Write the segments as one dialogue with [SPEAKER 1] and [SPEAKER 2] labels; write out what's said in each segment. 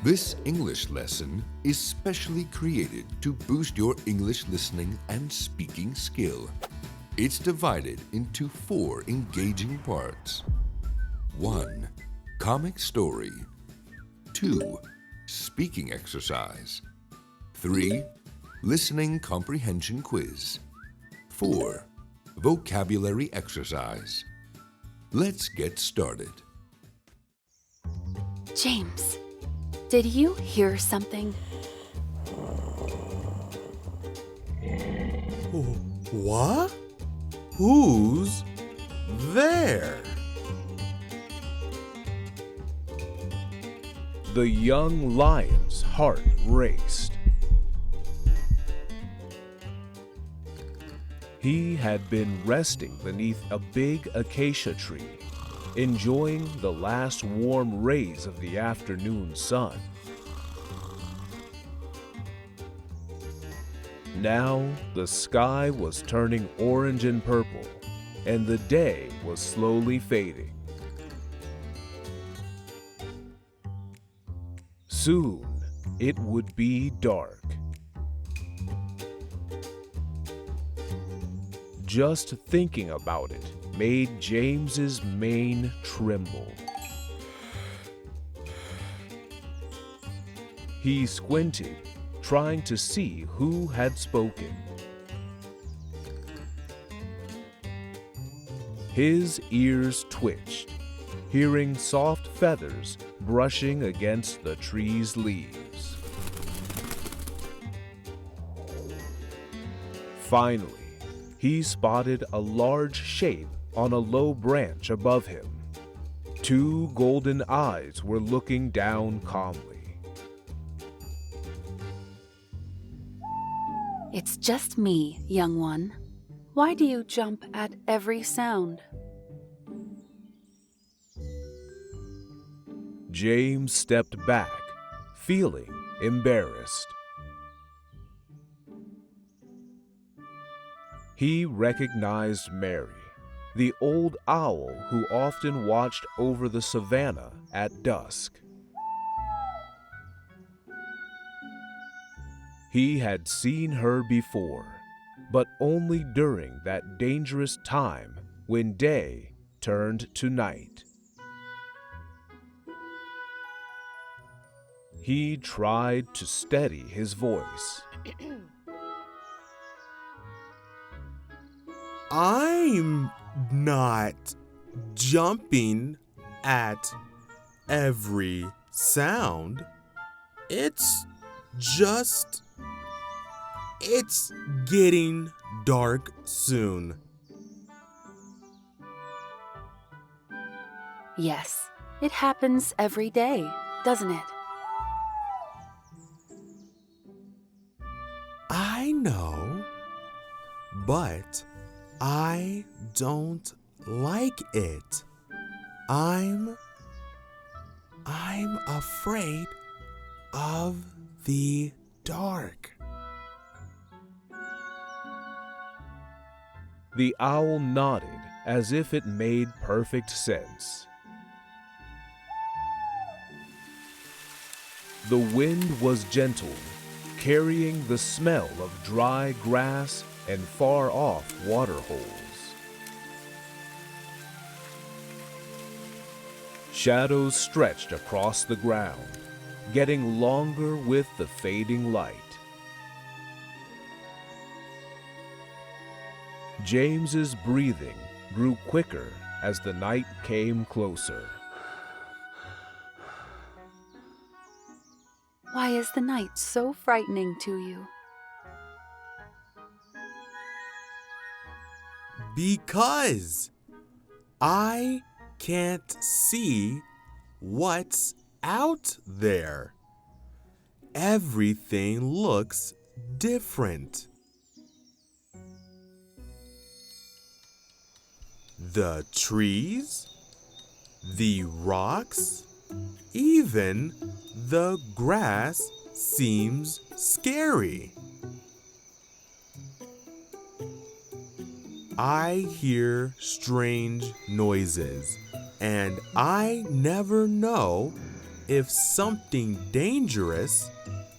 [SPEAKER 1] This English lesson is specially created to boost your English listening and speaking skill. It's divided into 4 engaging parts. 1. Comic story. 2. Speaking exercise. 3. Listening comprehension quiz. 4. Vocabulary exercise. Let's get started.
[SPEAKER 2] James, did you hear something?
[SPEAKER 3] What? Who's there?
[SPEAKER 4] The young lion's heart raced. He had been resting beneath a big acacia tree, enjoying the last warm rays of the afternoon sun. Now the sky was turning orange and purple, and the day was slowly fading. Soon it would be dark. Just thinking about it made James's mane tremble. He squinted, trying to see who had spoken. His ears twitched, hearing soft feathers brushing against the tree's leaves. Finally, he spotted a large shape on a low branch above him. 2 golden eyes were looking down calmly.
[SPEAKER 2] It's just me, young one. Why do you jump at every sound?
[SPEAKER 4] James stepped back, feeling embarrassed. He recognized Mary, the old owl who often watched over the savannah at dusk. He had seen her before, but only during that dangerous time when day turned to night. He tried to steady his voice.
[SPEAKER 3] I'm not jumping at every sound. It's getting dark soon.
[SPEAKER 2] Yes, it happens every day, doesn't it?
[SPEAKER 3] I know, but I don't like it. I'm afraid of the dark.
[SPEAKER 4] The owl nodded as if it made perfect sense. The wind was gentle, carrying the smell of dry grass and far-off water holes. Shadows stretched across the ground, getting longer with the fading light. James's breathing grew quicker as the night came closer.
[SPEAKER 2] Why is the night so frightening to you?
[SPEAKER 3] Because I can't see what's out there. Everything looks different. The trees, the rocks, even the grass seems scary. I hear strange noises, and I never know if something dangerous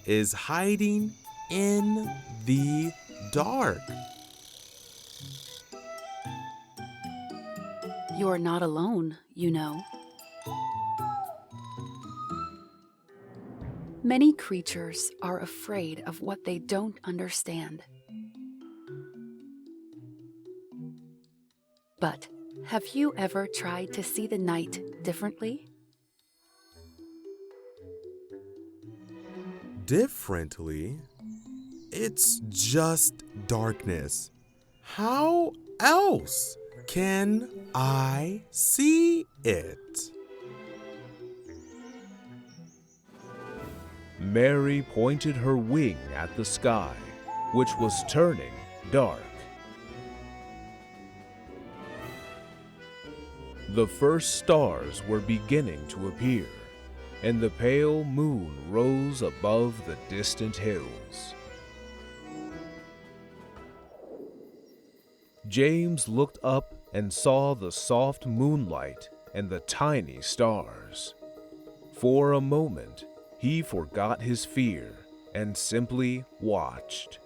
[SPEAKER 3] is hiding in the dark.
[SPEAKER 2] You're not alone, you know. Many creatures are afraid of what they don't understand. But have you ever tried to see the night differently?
[SPEAKER 3] Differently? It's just darkness. How else can I see it?
[SPEAKER 4] Mary pointed her wing at the sky, which was turning dark. The first stars were beginning to appear, and the pale moon rose above the distant hills. James looked up and saw the soft moonlight and the tiny stars. For a moment, he forgot his fear and simply watched.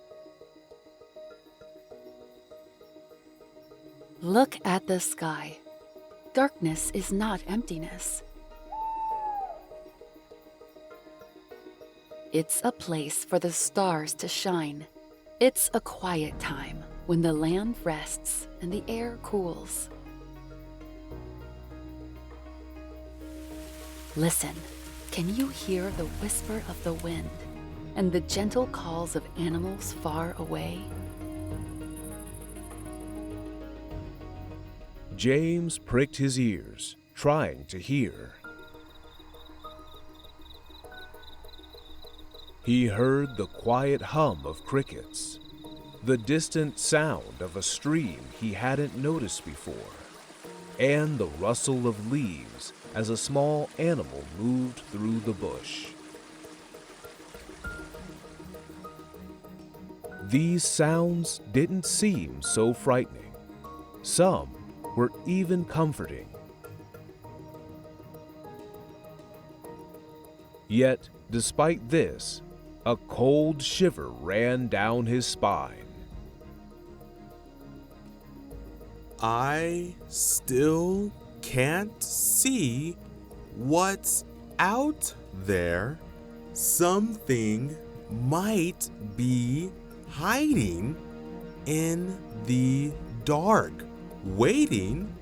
[SPEAKER 2] Look at the sky. Darkness is not emptiness. It's a place for the stars to shine. It's a quiet time when the land rests and the air cools. Listen, can you hear the whisper of the wind and the gentle calls of animals far away?
[SPEAKER 4] James pricked his ears, trying to hear. He heard the quiet hum of crickets, the distant sound of a stream he hadn't noticed before, and the rustle of leaves as a small animal moved through the bush. These sounds didn't seem so frightening. Some were even comforting. Yet, despite this, a cold shiver ran down his spine.
[SPEAKER 3] I still can't see what's out there. Something might be hiding in the dark, waiting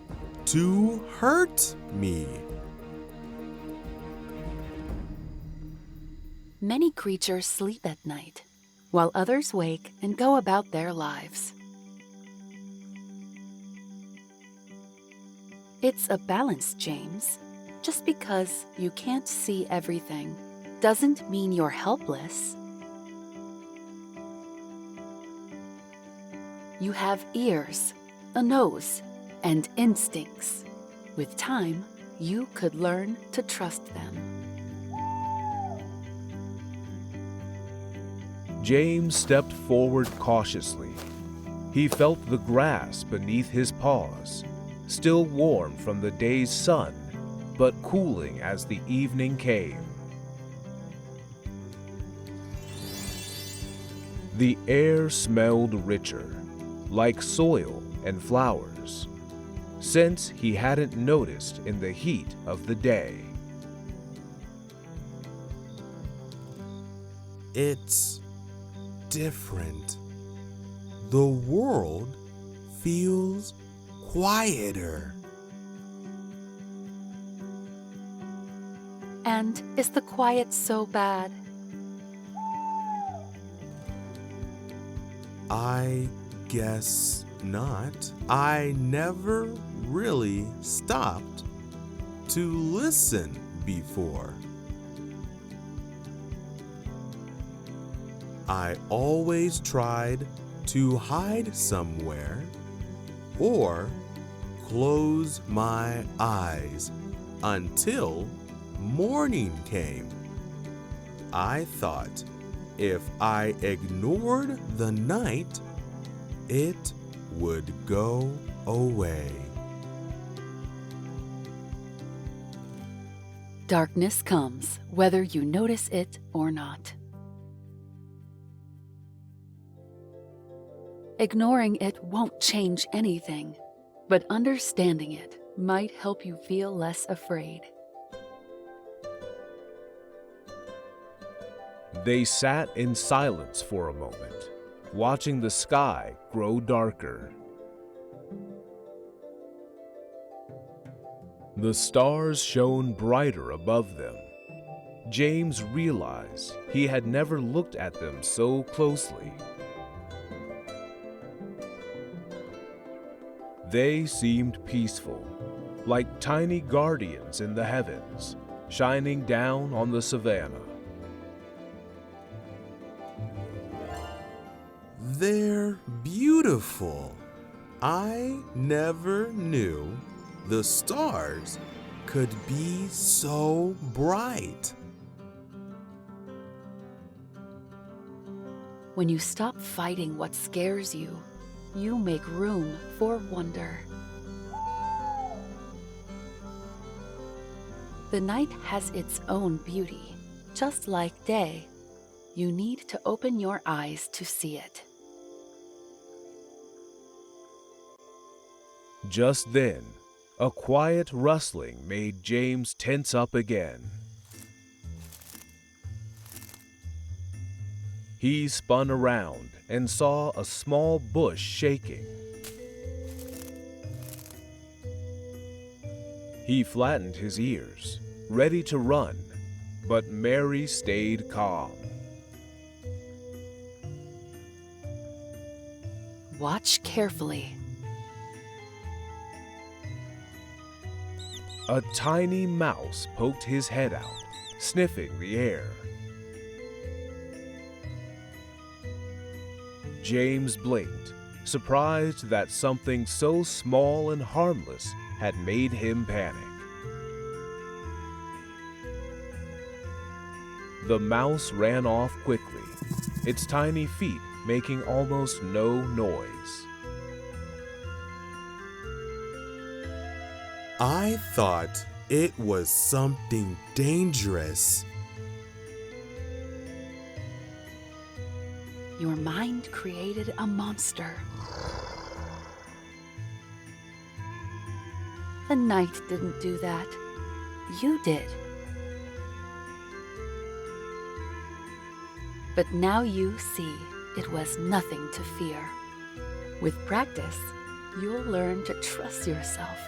[SPEAKER 3] to hurt me.
[SPEAKER 2] Many creatures sleep at night, while others wake and go about their lives. It's a balance, James. Just because you can't see everything doesn't mean you're helpless. You have ears, a nose, and instincts. With time, you could learn to trust them.
[SPEAKER 4] James stepped forward cautiously. He felt the grass beneath his paws, still warm from the day's sun, but cooling as the evening came. The air smelled richer, like soil and flowers, scents he hadn't noticed in the heat of the day.
[SPEAKER 3] It's different. The world feels quieter.
[SPEAKER 2] And is the quiet so bad?
[SPEAKER 3] I guess not. I never really stopped to listen before. I always tried to hide somewhere or close my eyes until morning came. I thought if I ignored the night, it would go away.
[SPEAKER 2] Darkness comes, whether you notice it or not. Ignoring it won't change anything, but understanding it might help you feel less afraid.
[SPEAKER 4] They sat in silence for a moment, watching the sky grow darker. The stars shone brighter above them. James realized he had never looked at them so closely. They seemed peaceful, like tiny guardians in the heavens, shining down on the savannah.
[SPEAKER 3] They're beautiful. I never knew the stars could be so bright.
[SPEAKER 2] When you stop fighting what scares you, you make room for wonder. The night has its own beauty. Just like day, you need to open your eyes to see it.
[SPEAKER 4] Just then, a quiet rustling made James tense up again. He spun around and saw a small bush shaking. He flattened his ears, ready to run, but Mary stayed calm.
[SPEAKER 2] Watch carefully.
[SPEAKER 4] A tiny mouse poked his head out, sniffing the air. James blinked, surprised that something so small and harmless had made him panic. The mouse ran off quickly, its tiny feet making almost no noise.
[SPEAKER 3] I thought it was something dangerous.
[SPEAKER 2] Your mind created a monster. The night didn't do that. You did. But now you see it was nothing to fear. With practice, you'll learn to trust yourself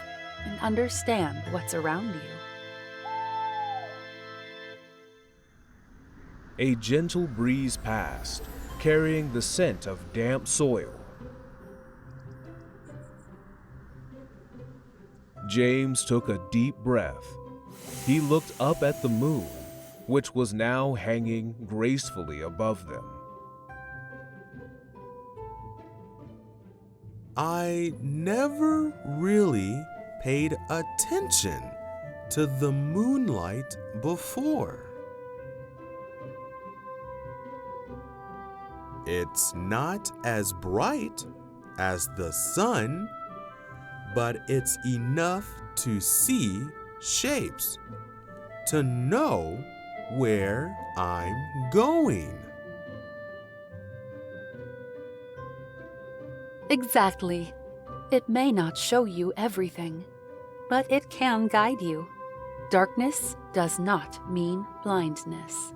[SPEAKER 2] and understand what's around you.
[SPEAKER 4] A gentle breeze passed, carrying the scent of damp soil. James took a deep breath. He looked up at the moon, which was now hanging gracefully above them.
[SPEAKER 3] I never really paid attention to the moonlight before. It's not as bright as the sun, but it's enough to see shapes, to know where I'm going.
[SPEAKER 2] Exactly. It may not show you everything, but it can guide you. Darkness does not mean blindness.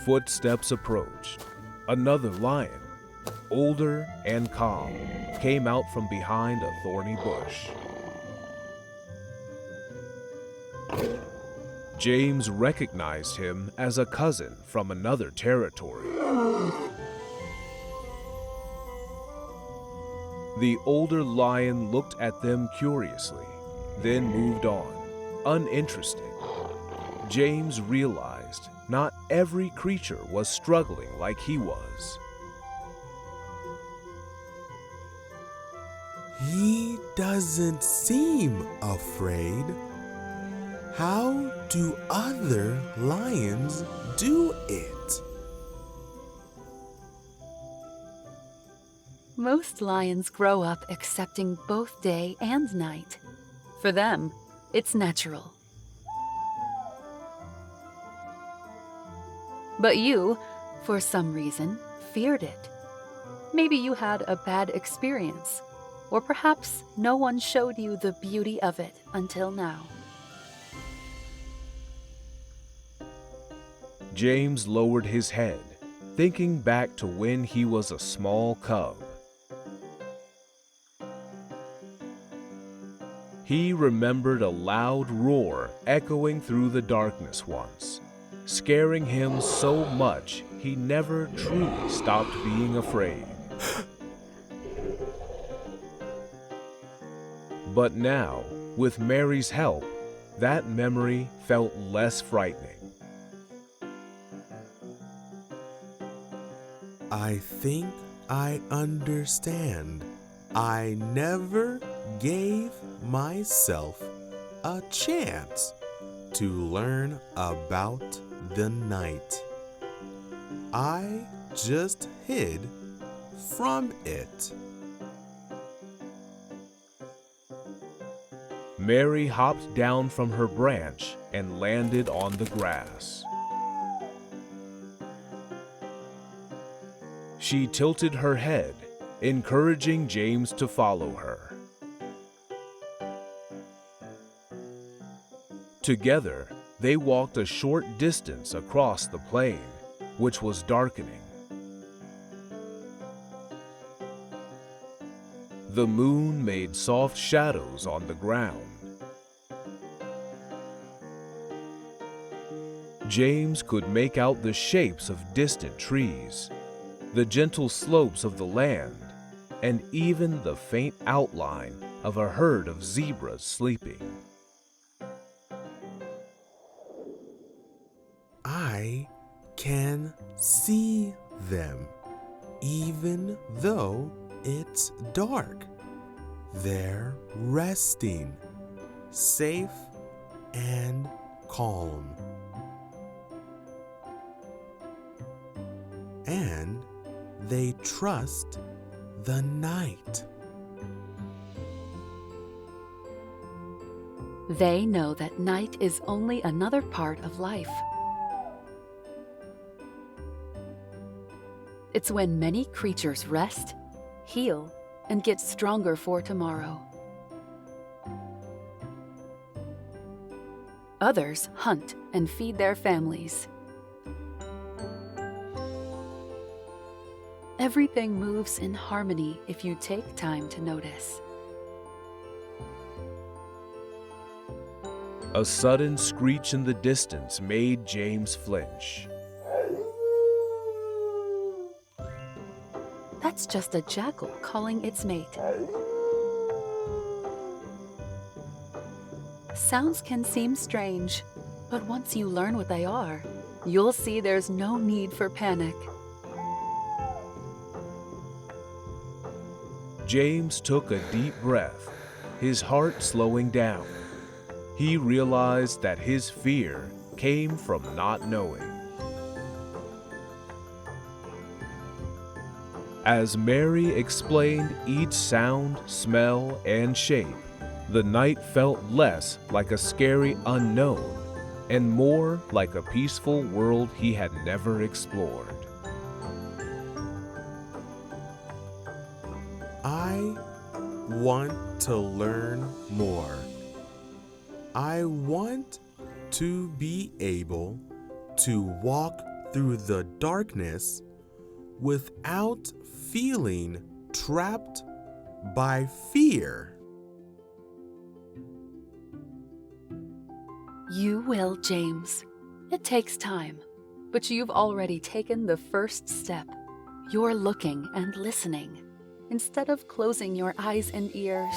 [SPEAKER 4] Footsteps approached. Another lion, older and calm, came out from behind a thorny bush. James recognized him as a cousin from another territory. The older lion looked at them curiously, then moved on, uninterested. James realized not every creature was struggling like he was.
[SPEAKER 3] He doesn't seem afraid. How do other lions do it?
[SPEAKER 2] Most lions grow up accepting both day and night. For them, it's natural. But you, for some reason, feared it. Maybe you had a bad experience, or perhaps no one showed you the beauty of it until now.
[SPEAKER 4] James lowered his head, thinking back to when he was a small cub. He remembered a loud roar echoing through the darkness once, scaring him so much he never truly stopped being afraid. But now, with Mary's help, that memory felt less frightening.
[SPEAKER 3] I think I understand. I never gave myself a chance to learn about the night. I just hid from it.
[SPEAKER 4] Mary hopped down from her branch and landed on the grass. She tilted her head, encouraging James to follow her. Together, they walked a short distance across the plain, which was darkening. The moon made soft shadows on the ground. James could make out the shapes of distant trees, the gentle slopes of the land, and even the faint outline of a herd of zebras sleeping.
[SPEAKER 3] I can see them, even though it's dark. They're resting, safe and calm. And they trust the night.
[SPEAKER 2] They know that night is only another part of life. It's when many creatures rest, heal, and get stronger for tomorrow. Others hunt and feed their families. Everything moves in harmony if you take time to notice.
[SPEAKER 4] A sudden screech in the distance made James flinch.
[SPEAKER 2] That's just a jackal calling its mate. Sounds can seem strange, but once you learn what they are, you'll see there's no need for panic.
[SPEAKER 4] James took a deep breath, his heart slowing down. He realized that his fear came from not knowing. As Mary explained each sound, smell, and shape, the night felt less like a scary unknown and more like a peaceful world he had never explored.
[SPEAKER 3] I want to learn more. I want to be able to walk through the darkness without feeling trapped by fear.
[SPEAKER 2] You will, James. It takes time, but you've already taken the first step. You're looking and listening, instead of closing your eyes and ears.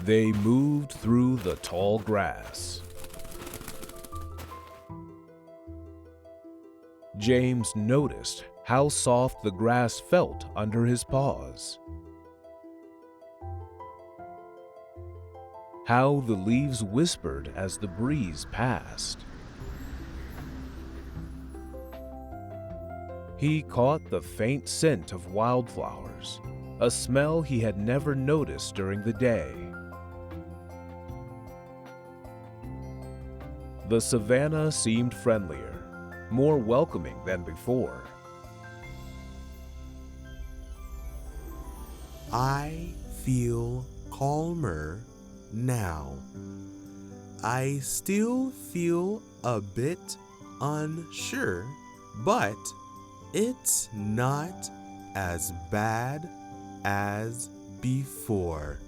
[SPEAKER 4] They moved through the tall grass. James noticed how soft the grass felt under his paws, how the leaves whispered as the breeze passed. He caught the faint scent of wildflowers, a smell he had never noticed during the day. The savannah seemed friendlier, more welcoming than before.
[SPEAKER 3] I feel calmer now. I still feel a bit unsure, but it's not as bad as before.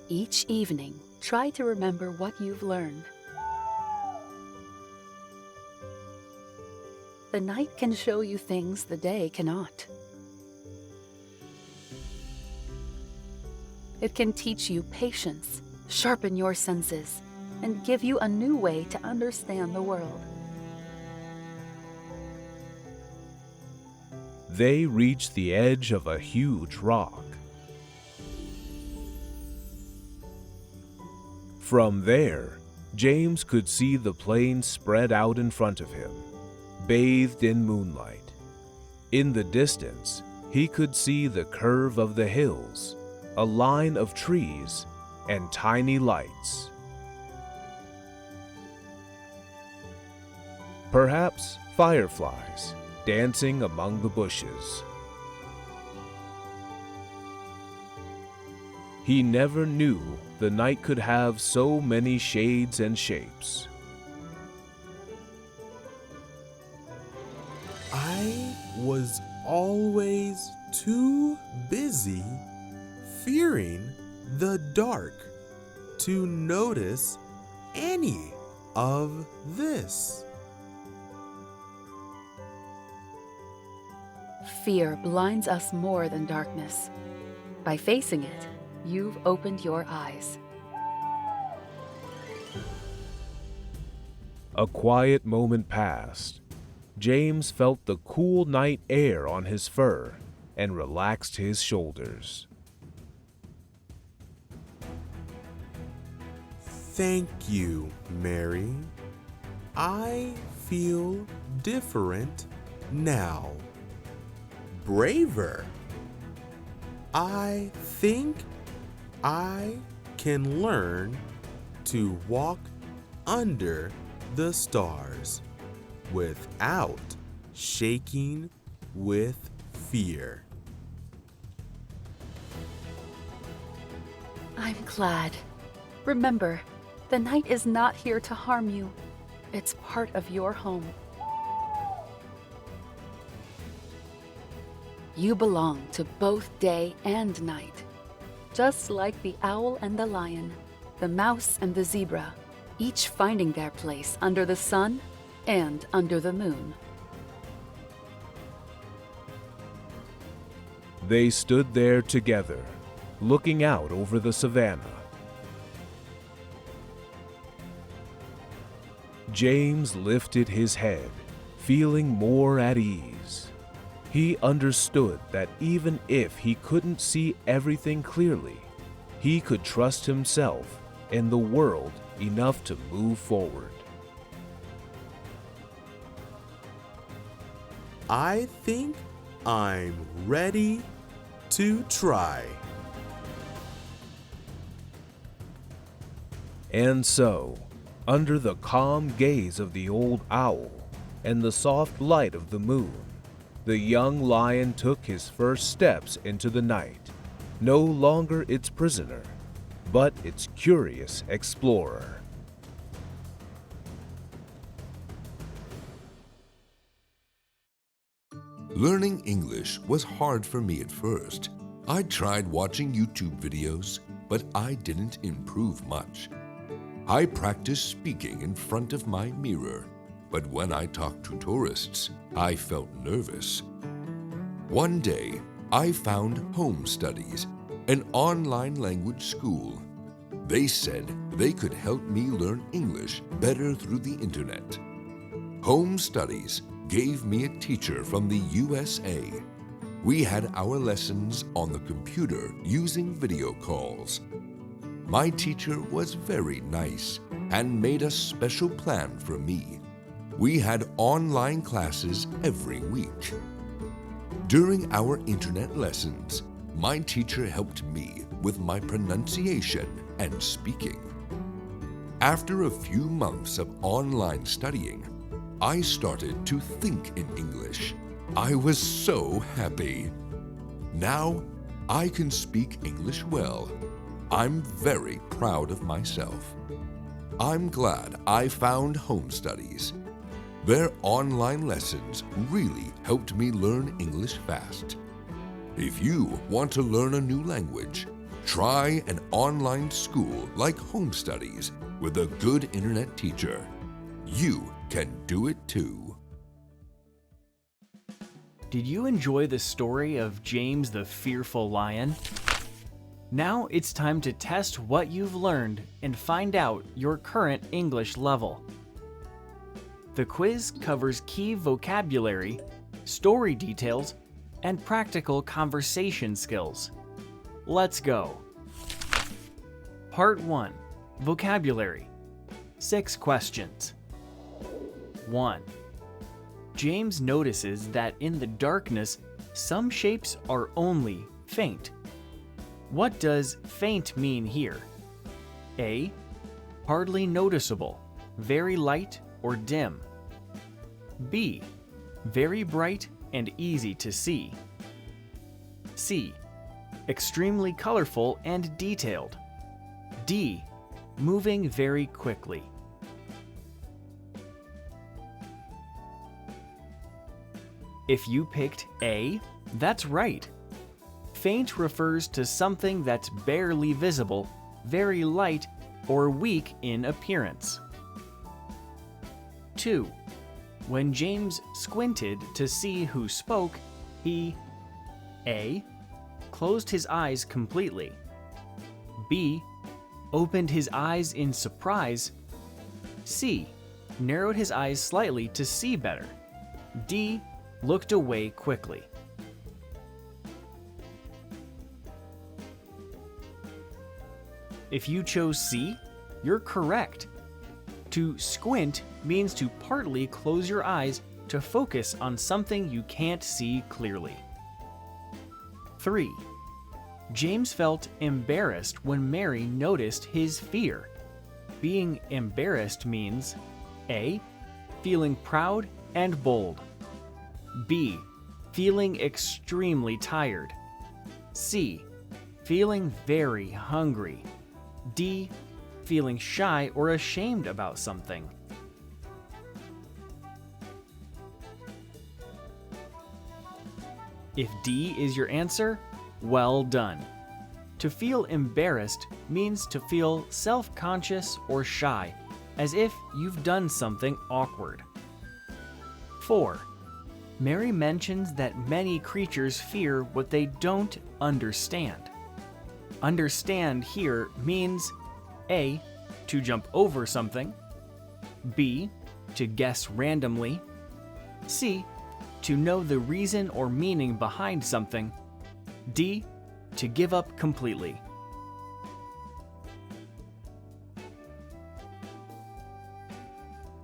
[SPEAKER 2] Each evening, try to remember what you've learned. The night can show you things the day cannot. It can teach you patience, sharpen your senses, and give you a new way to understand the world.
[SPEAKER 4] They reached the edge of a huge rock. From there, James could see the plain spread out in front of him, bathed in moonlight. In the distance, he could see the curve of the hills, a line of trees, and tiny lights. Perhaps fireflies dancing among the bushes. He never knew the night could have so many shades and shapes.
[SPEAKER 3] I was always too busy fearing the dark to notice any of this.
[SPEAKER 2] Fear blinds us more than darkness. By facing it, you've opened your eyes.
[SPEAKER 4] A quiet moment passed. James felt the cool night air on his fur and relaxed his shoulders.
[SPEAKER 3] Thank you, Mary. I feel different now. Braver. I think I can learn to walk under the stars without shaking with fear.
[SPEAKER 2] I'm glad. Remember, the night is not here to harm you. It's part of your home. You belong to both day and night. Just like the owl and the lion, the mouse and the zebra, each finding their place under the sun and under the moon.
[SPEAKER 4] They stood there together, looking out over the savannah. James lifted his head, feeling more at ease. He understood that even if he couldn't see everything clearly, he could trust himself and the world enough to move forward.
[SPEAKER 3] I think I'm ready to try.
[SPEAKER 4] And so, under the calm gaze of the old owl and the soft light of the moon, the young lion took his first steps into the night, no longer its prisoner, but its curious explorer.
[SPEAKER 1] Learning English was hard for me at first. I tried watching YouTube videos, but I didn't improve much. I practiced speaking in front of my mirror, but when I talked to tourists, I felt nervous. One day, I found Home Studies, an online language school. They said they could help me learn English better through the internet. Home Studies gave me a teacher from the USA. We had our lessons on the computer using video calls. My teacher was very nice and made a special plan for me. We had online classes every week. During our internet lessons, my teacher helped me with my pronunciation and speaking. After a few months of online studying, I started to think in English. I was so happy. Now, I can speak English well. I'm very proud of myself. I'm glad I found Home Studies. Their online lessons really helped me learn English fast. If you want to learn a new language, try an online school like Home Studies with a good internet teacher. You can do it too.
[SPEAKER 5] Did you enjoy the story of James the Fearful Lion? Now it's time to test what you've learned and find out your current English level. The quiz covers key vocabulary, story details, and practical conversation skills. Let's go. Part 1. Vocabulary. 6 questions. 1. James notices that in the darkness, some shapes are only faint. What does faint mean here? A. Hardly noticeable, very light or dim. B. Very bright and easy to see. C. Extremely colorful and detailed. D. Moving very quickly. If you picked A, that's right. Faint refers to something that's barely visible, very light, or weak in appearance. 2. When James squinted to see who spoke, he A. Closed his eyes completely. B. Opened his eyes in surprise. C. Narrowed his eyes slightly to see better. D. Looked away quickly. If you chose C, you're correct. To squint means to partly close your eyes to focus on something you can't see clearly. 3. James felt embarrassed when Mary noticed his fear. Being embarrassed means A. Feeling proud and bold. B. Feeling extremely tired. C. Feeling very hungry. D. Feeling shy or ashamed about something. If D is your answer, well done. To feel embarrassed means to feel self-conscious or shy, as if you've done something awkward. 4. Mary mentions that many creatures fear what they don't understand. Understand here means A. To jump over something. B. To guess randomly. C. To know the reason or meaning behind something. D. To give up completely.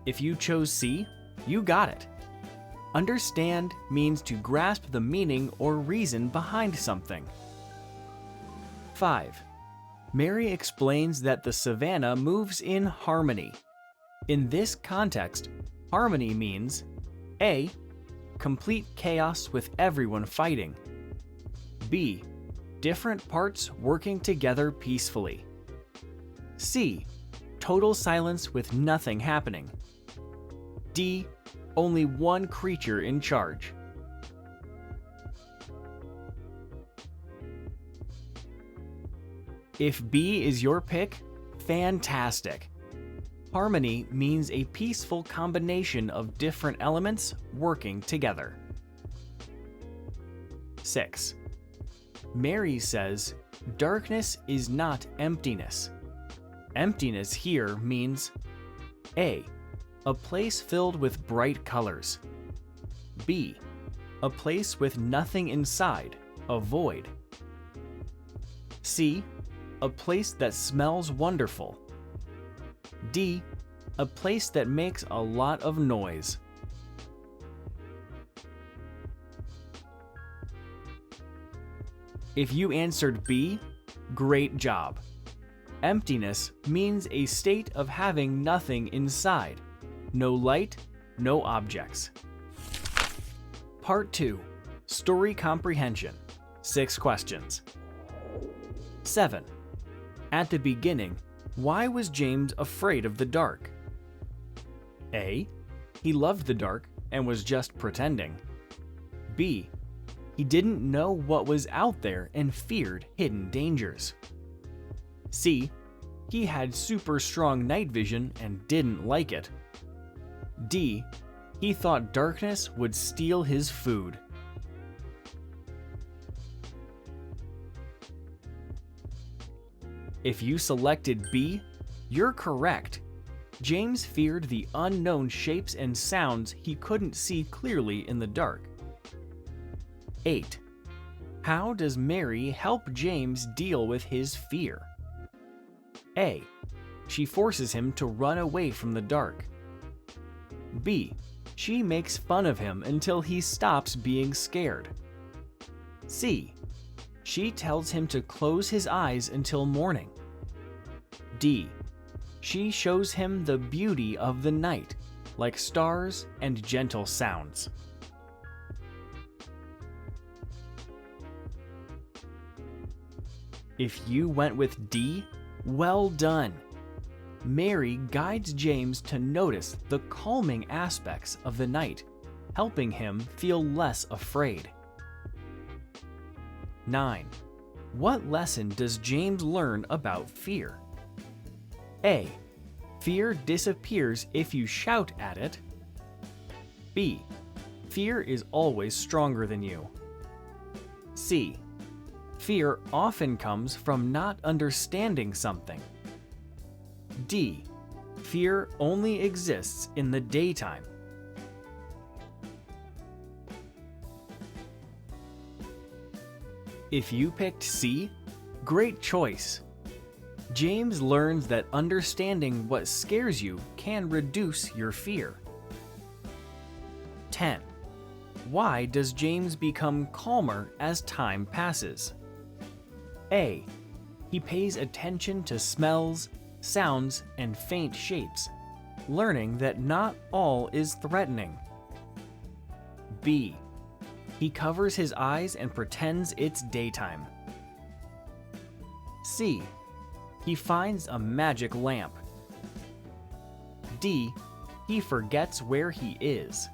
[SPEAKER 5] If you chose C, you got it. Understand means to grasp the meaning or reason behind something. 5. Mary explains that the savannah moves in harmony. In this context, harmony means A. Complete chaos with everyone fighting. B. Different parts working together peacefully. C. Total silence with nothing happening. D. Only one creature in charge. If B is your pick, fantastic. Harmony means a peaceful combination of different elements working together. 6. Mary says, darkness is not emptiness. Emptiness here means A. A place filled with bright colors. B. A place with nothing inside, a void. C. A place that smells wonderful. D. A place that makes a lot of noise. If you answered B, great job. Emptiness means a state of having nothing inside. No light, no objects. Part 2. Story Comprehension. 6 questions. 7. At the beginning, why was James afraid of the dark? A. He loved the dark and was just pretending. B. He didn't know what was out there and feared hidden dangers. C. He had super strong night vision and didn't like it. D. He thought darkness would steal his food. If you selected B, you're correct. James feared the unknown shapes and sounds he couldn't see clearly in the dark. 8. How does Mary help James deal with his fear? A. She forces him to run away from the dark. B. She makes fun of him until he stops being scared. C. She tells him to close his eyes until morning. D. She shows him the beauty of the night, like stars and gentle sounds. If you went with D, well done. Mary guides James to notice the calming aspects of the night, helping him feel less afraid. 9. What lesson does James learn about fear? A. Fear disappears if you shout at it. B. Fear is always stronger than you. C. Fear often comes from not understanding something. D. Fear only exists in the daytime. If you picked C, great choice. James learns that understanding what scares you can reduce your fear. 10. Why does James become calmer as time passes? A. He pays attention to smells, sounds, and faint shapes, learning that not all is threatening. B. He covers his eyes and pretends it's daytime. C. He finds a magic lamp. D. He forgets where he is.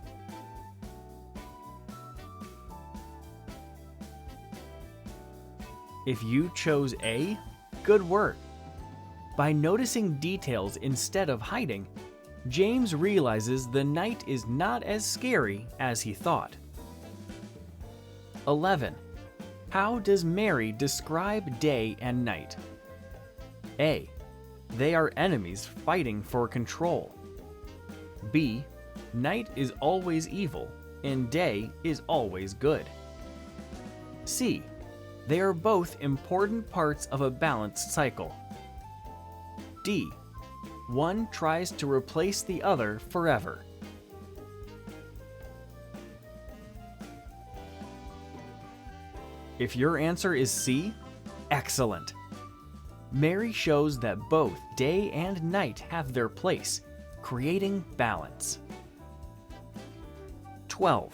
[SPEAKER 5] If you chose A, good work. By noticing details instead of hiding, James realizes the night is not as scary as he thought. 11. How does Mary describe day and night? A. They are enemies fighting for control. B. Night is always evil, and day is always good. C. They are both important parts of a balanced cycle. D. One tries to replace the other forever. If your answer is C, excellent. Mary shows that both day and night have their place, creating balance. 12.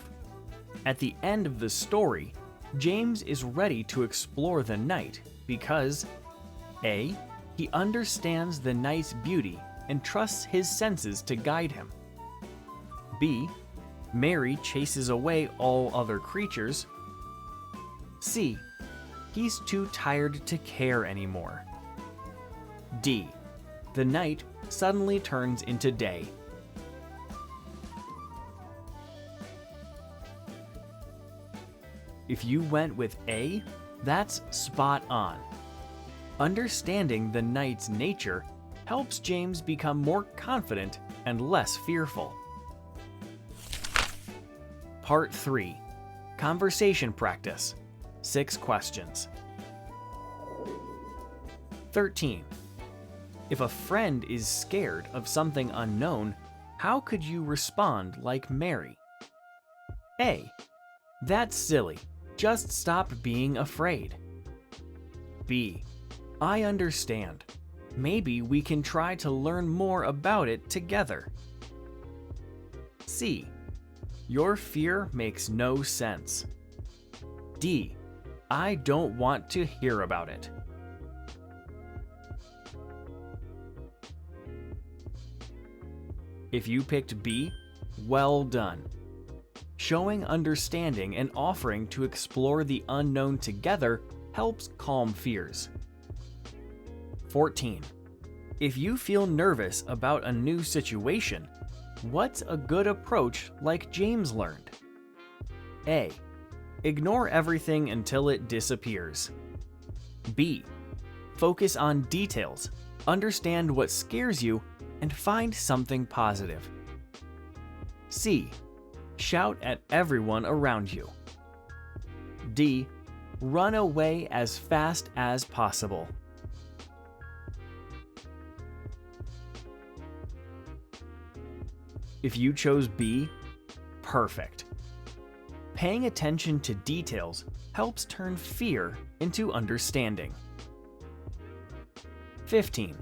[SPEAKER 5] At the end of the story, James is ready to explore the night because A. He understands the night's beauty and trusts his senses to guide him. B. Mary chases away all other creatures. C. He's too tired to care anymore. D. The night suddenly turns into day. If you went with A, that's spot on. Understanding the night's nature helps James become more confident and less fearful. Part 3. Conversation Practice. 6 questions. 13. If a friend is scared of something unknown, how could you respond like Mary? A. That's silly. Just stop being afraid. B. I understand. Maybe we can try to learn more about it together. C. Your fear makes no sense. D. I don't want to hear about it. If you picked B, well done. Showing understanding and offering to explore the unknown together helps calm fears. 14. If you feel nervous about a new situation, what's a good approach like James learned? A. Ignore everything until it disappears. B. Focus on details, understand what scares you, and find something positive. C. Shout at everyone around you. D. Run away as fast as possible. If you chose B, perfect. Paying attention to details helps turn fear into understanding. 15.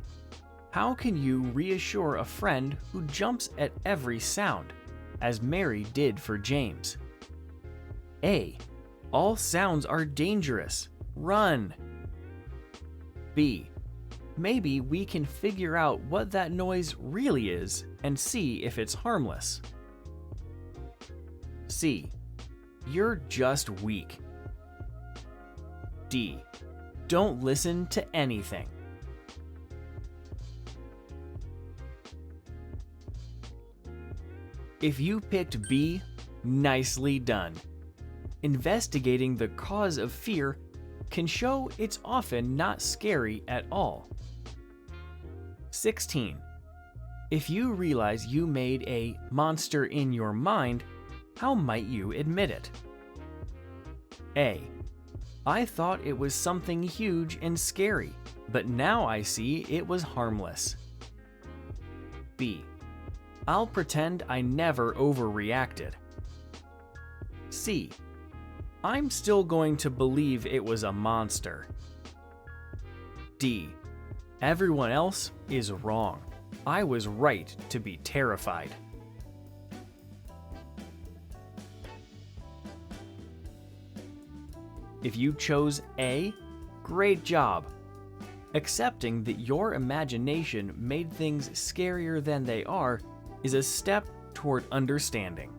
[SPEAKER 5] How can you reassure a friend who jumps at every sound, as Mary did for James? A. All sounds are dangerous. Run. B. Maybe we can figure out what that noise really is and see if it's harmless. C. You're just weak. D. Don't listen to anything. If you picked B, nicely done. Investigating the cause of fear can show it's often not scary at all. 16. If you realize you made a monster in your mind, how might you admit it? A. I thought it was something huge and scary, but now I see it was harmless. B. I'll pretend I never overreacted. C. I'm still going to believe it was a monster. D. Everyone else is wrong. I was right to be terrified. If you chose A, great job. Accepting that your imagination made things scarier than they are is a step toward understanding.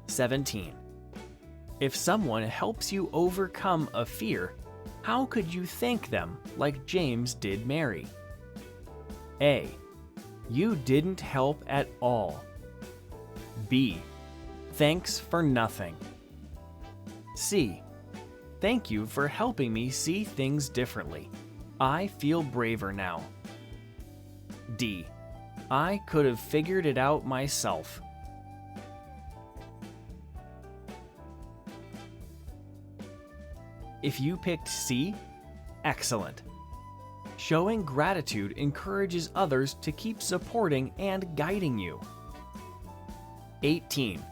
[SPEAKER 5] 17. If someone helps you overcome a fear, how could you thank them like James did Mary? A. You didn't help at all. B. Thanks for nothing. C. Thank you for helping me see things differently. I feel braver now. D. I could have figured it out myself. If you picked C, excellent. Showing gratitude encourages others to keep supporting and guiding you. 18.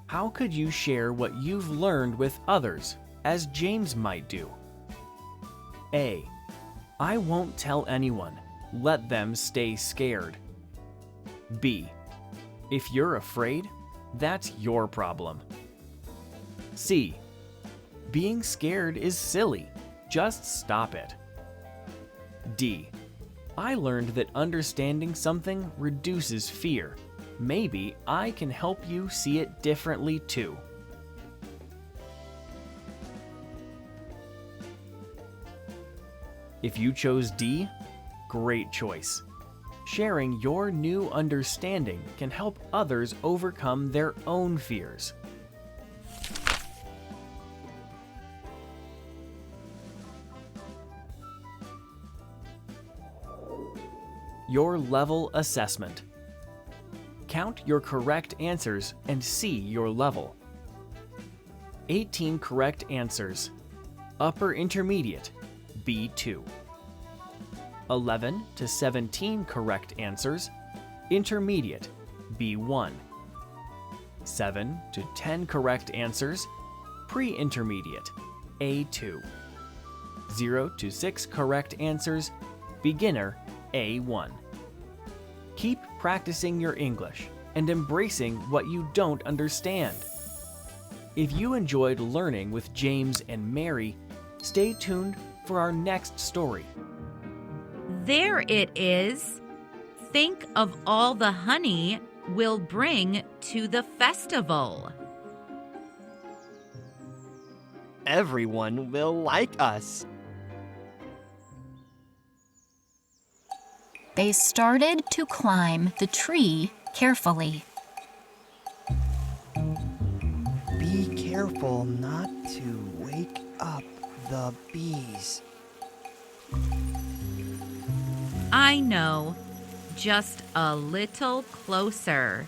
[SPEAKER 5] How could you share what you've learned with others, as James might do? A. I won't tell anyone. Let them stay scared. B. If you're afraid, that's your problem. C. Being scared is silly. Just stop it. D. I learned that understanding something reduces fear. Maybe I can help you see it differently too. If you chose D, great choice. Sharing your new understanding can help others overcome their own fears. Your level assessment. Count your correct answers and see your level. 18 correct answers. Upper intermediate, B2. 11 to 17 correct answers. Intermediate, B1. 7 to 10 correct answers. Pre-intermediate, A2. 0 to 6 correct answers, beginner A1. Keep practicing your English and embracing what you don't understand. If you enjoyed learning with James and Mary, stay tuned for our next story.
[SPEAKER 6] There it is. Think of all the honey we'll bring to the festival.
[SPEAKER 7] Everyone will like us.
[SPEAKER 8] They started to climb the tree carefully.
[SPEAKER 7] Be careful not to wake up the bees.
[SPEAKER 6] I know. Just a little closer.